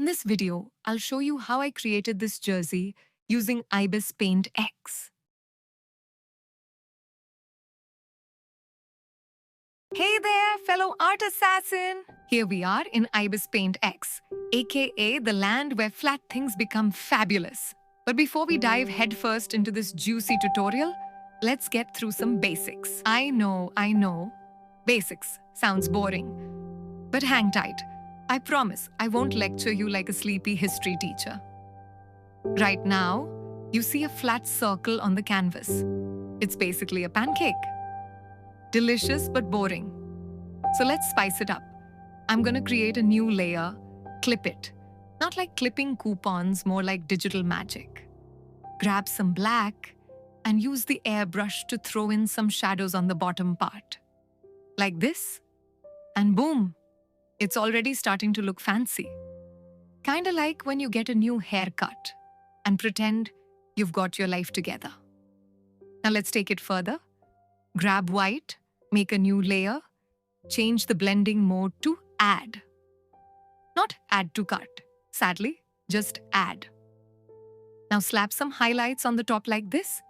In this video, I'll show you how I created this jersey using IbisPaint X. Hey there, fellow art assassin! Here we are in IbisPaint X, aka the land where flat things become fabulous. But before we dive headfirst into this juicy tutorial, let's get through some basics. I know. Basics sounds boring. But hang tight. I promise I won't lecture you like a sleepy history teacher. Right now, you see a flat circle on the canvas. It's basically a pancake. Delicious but boring. So let's spice it up. I'm gonna create a new layer, clip it. Not like clipping coupons, more like digital magic. Grab some black and use the airbrush to throw in some shadows on the bottom part. Like this, and boom! It's already starting to look fancy. Kinda like when you get a new haircut and pretend you've got your life together. Now let's take it further. Grab white, make a new layer, change the blending mode to add. Not add to cut, sadly, just add. Now slap some highlights on the top like this.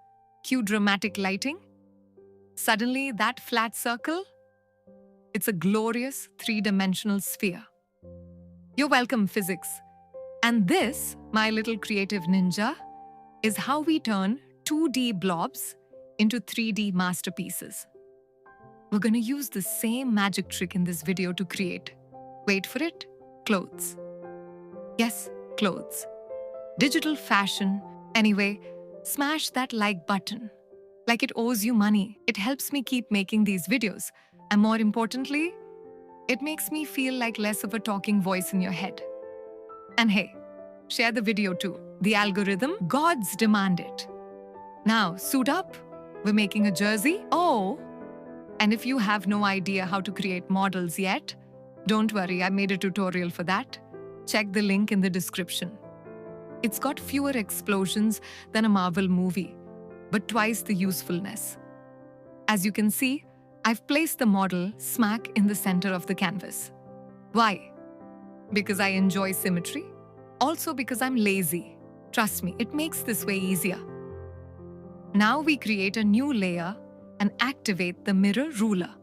Cue dramatic lighting. Suddenly that flat circle, it's a glorious three-dimensional sphere. You're welcome, physics. And this, my little creative ninja, is how we turn 2D blobs into 3D masterpieces. We're gonna use the same magic trick in this video to create, wait for it, clothes. Yes, clothes. Digital fashion. Anyway, smash that like button. Like it owes you money. It helps me keep making these videos. And more importantly, it makes me feel like less of a talking voice in your head. And hey, share the video too. The algorithm, gods demand it. Now, suit up. We're making a jersey. Oh, and if you have no idea how to create models yet, don't worry, I made a tutorial for that. Check the link in the description. It's got fewer explosions than a Marvel movie, but twice the usefulness. As you can see, I've placed the model smack in the center of the canvas. Why? Because I enjoy symmetry. Also because I'm lazy. Trust me, it makes this way easier. Now we create a new layer and activate the mirror ruler.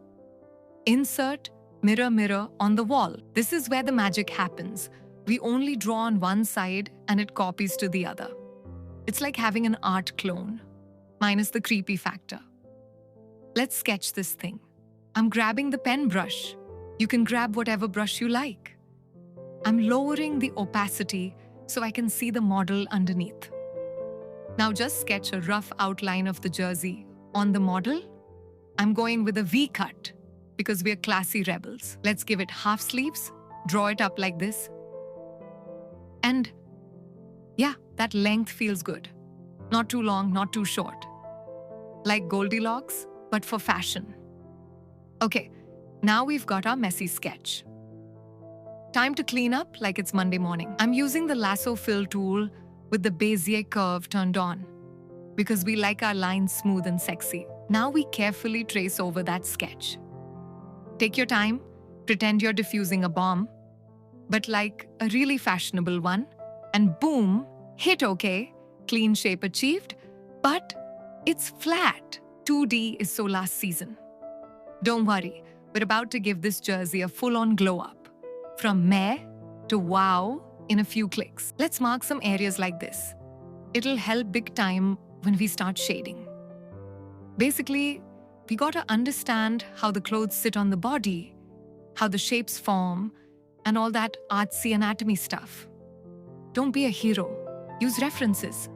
Insert mirror mirror on the wall. This is where the magic happens. We only draw on one side and it copies to the other. It's like having an art clone, minus the creepy factor. Let's sketch this thing. I'm grabbing the pen brush. You can grab whatever brush you like. I'm lowering the opacity so I can see the model underneath. Now just sketch a rough outline of the jersey. On the model, I'm going with a V-cut because we're classy rebels. Let's give it half sleeves, draw it up like this. And yeah, that length feels good. Not too long, not too short. Like Goldilocks, but for fashion. Okay, now we've got our messy sketch. Time to clean up like it's Monday morning. I'm using the lasso fill tool with the Bezier curve turned on because we like our lines smooth and sexy. Now we carefully trace over that sketch. Take your time, pretend you're diffusing a bomb, but like a really fashionable one, and boom, hit okay, clean shape achieved, but it's flat. 2D is so last season. Don't worry, we're about to give this jersey a full-on glow-up. From meh to wow in a few clicks. Let's mark some areas like this. It'll help big time when we start shading. Basically, we gotta understand how the clothes sit on the body, how the shapes form, and all that artsy anatomy stuff. Don't be a hero. Use references.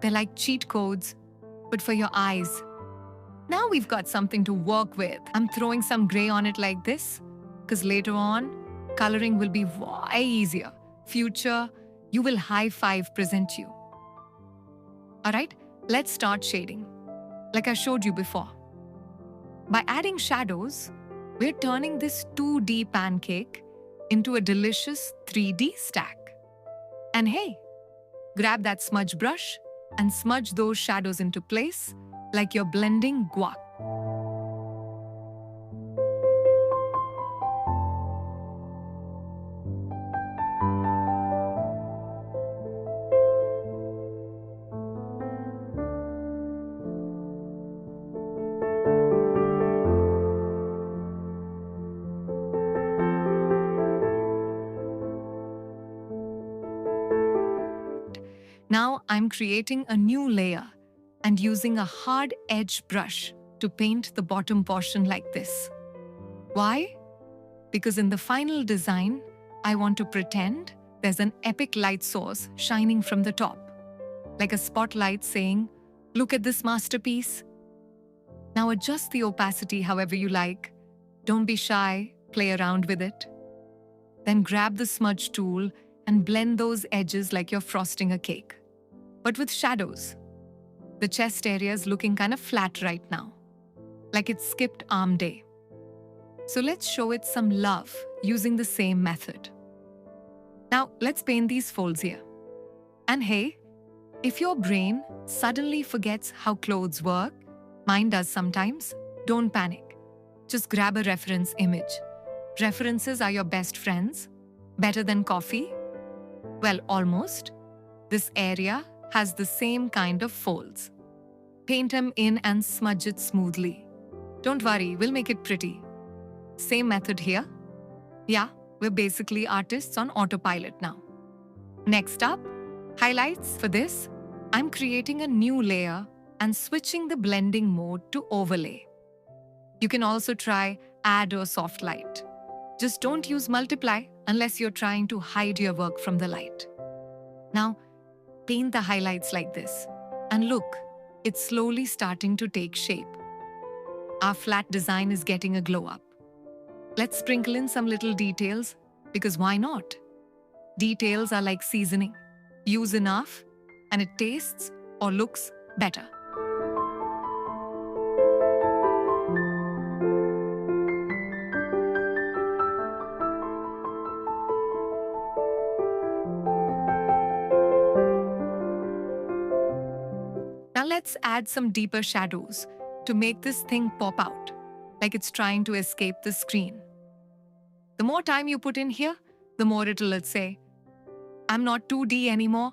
They're like cheat codes, but for your eyes. Now we've got something to work with. I'm throwing some gray on it like this, because later on, coloring will be way easier. Future, you will high five present you. Alright, let's start shading. Like I showed you before. By adding shadows, we're turning this 2D pancake into a delicious 3D stack. And hey, grab that smudge brush and smudge those shadows into place like you're blending guac. Now I'm creating a new layer and using a hard edge brush to paint the bottom portion like this. Why? Because in the final design, I want to pretend there's an epic light source shining from the top, like a spotlight saying, "Look at this masterpiece." Now adjust the opacity however you like. Don't be shy, play around with it. Then grab the smudge tool and blend those edges like you're frosting a cake, but with shadows. The chest area is looking kind of flat right now, like it's skipped arm day. So let's show it some love using the same method. Now let's paint these folds here. And hey, if your brain suddenly forgets how clothes work, mine does sometimes, don't panic. Just grab a reference image. References are your best friends. Better than coffee? Well, almost. This area has the same kind of folds. Paint them in and smudge it smoothly. Don't worry, we'll make it pretty. Same method here. Yeah, we're basically artists on autopilot now. Next up, highlights. For this, I'm creating a new layer and switching the blending mode to overlay. You can also try add or soft light. Just don't use multiply unless you're trying to hide your work from the light. Now, paint the highlights like this. And look, it's slowly starting to take shape. Our flat design is getting a glow up. Let's sprinkle in some little details, because why not? Details are like seasoning. Use enough, and it tastes or looks better. Now let's add some deeper shadows to make this thing pop out, like it's trying to escape the screen. The more time you put in here, the more it'll say, "I'm not 2D anymore."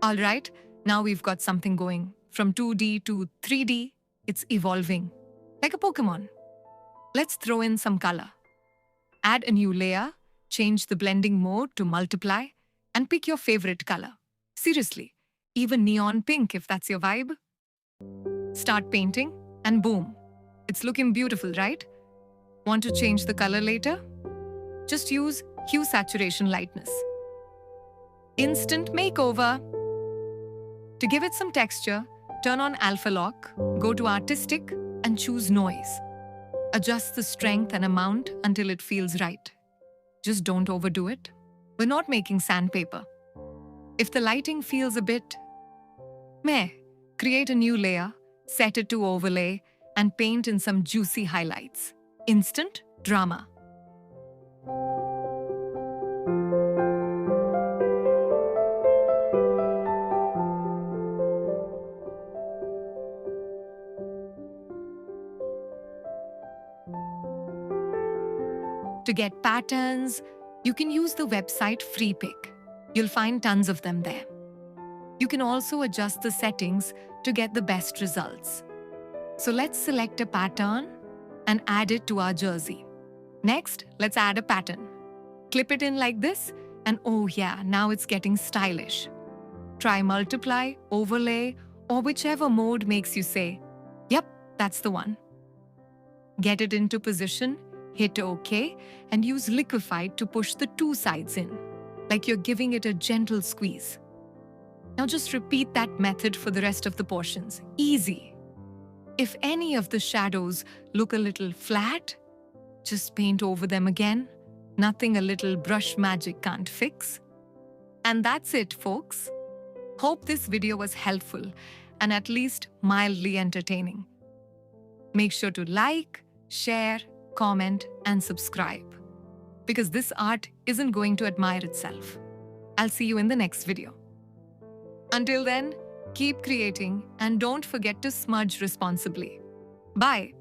All right, now we've got something going. From 2D to 3D, it's evolving. Like a Pokemon. Let's throw in some color. Add a new layer, change the blending mode to multiply, and pick your favorite color. Seriously, even neon pink if that's your vibe. Start painting, and boom. It's looking beautiful, right? Want to change the color later? Just use hue saturation lightness. Instant makeover. To give it some texture, turn on alpha lock, go to artistic, and choose noise. Adjust the strength and amount until it feels right. Just don't overdo it. We're not making sandpaper. If the lighting feels a bit meh, create a new layer, set it to overlay, and paint in some juicy highlights. Instant drama. To get patterns, you can use the website FreePick. You'll find tons of them there. You can also adjust the settings to get the best results. So let's select a pattern and add it to our jersey. Next, let's add a pattern. Clip it in like this, and oh yeah, now it's getting stylish. Try multiply, overlay, or whichever mode makes you say, yep, that's the one. Get it into position, hit OK, and use liquefied to push the two sides in, like you're giving it a gentle squeeze. Now just repeat that method for the rest of the portions. Easy. If any of the shadows look a little flat, just paint over them again. Nothing a little brush magic can't fix. And that's it, folks. Hope this video was helpful and at least mildly entertaining. Make sure to like, share, comment, and subscribe, because this art isn't going to admire itself. I'll see you in the next video. Until then, keep creating and don't forget to smudge responsibly. Bye.